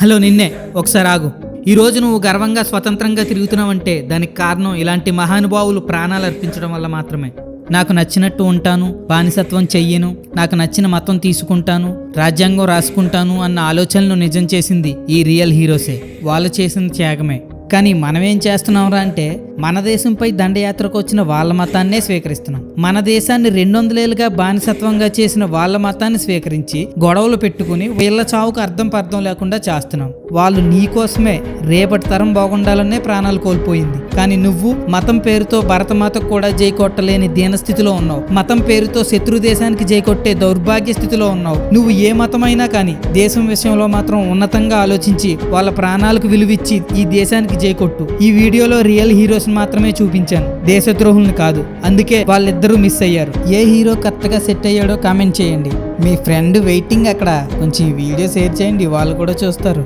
Hello నిన్నే ఒకసారి ఆగు. ఈరోజు నువ్వు గర్వంగా స్వతంత్రంగా తిరుగుతున్నావంటే దానికి కారణం ఇలాంటి మహానుభావులు ప్రాణాలు అర్పించడం వల్ల మాత్రమే. నాకు నచ్చినట్టు ఉంటాను, బానిసత్వం చెయ్యను, నాకు నచ్చిన మతం తీసుకుంటాను, రాజ్యాంగం రాసుకుంటాను అన్న ఆలోచనలు నిజం చేసింది ఈ రియల్ హీరోసే. వాళ్ళు చేసిన త్యాగమే. కానీ మనమేం చేస్తున్నాంరా అంటే మన దేశంపై దండయాత్రకు వచ్చిన వాళ్ళ మతాన్నే స్వీకరిస్తున్నాం. మన దేశాన్ని 200 ఏళ్ళుగా బానిసత్వంగా చేసిన వాళ్ళ మతాన్ని స్వీకరించి గొడవలు పెట్టుకుని వీళ్ళ చావుకు అర్థం పర్థం లేకుండా చేస్తున్నాం. వాళ్ళు నీ కోసమే రేపటి తరం బాగుండాలనే ప్రాణాలు కోల్పోయింది. కానీ నువ్వు మతం పేరుతో భరతమాతకు కూడా జై కొట్టలేని దీనస్థితిలో ఉన్నావు. మతం పేరుతో శత్రు దేశానికి జై కొట్టే దౌర్భాగ్య స్థితిలో ఉన్నావు. నువ్వు ఏ మతమైనా కానీ దేశం విషయంలో మాత్రం ఉన్నతంగా ఆలోచించి వాళ్ళ ప్రాణాలకు విలువిచ్చి ఈ దేశానికి జై కొట్టు. ఈ వీడియోలో రియల్ హీరోస్ మాత్రమే చూపించాను, దేశద్రోహుల్ని కాదు. అందుకే వాళ్ళిద్దరూ మిస్ అయ్యారు. ఏ హీరో కరెక్ట్గా సెట్ అయ్యాడో కామెంట్ చేయండి. మీ ఫ్రెండ్ వెయిటింగ్ అక్కడ. కొంచెం ఈ వీడియో షేర్ చేయండి, వాళ్ళు కూడా చూస్తారు.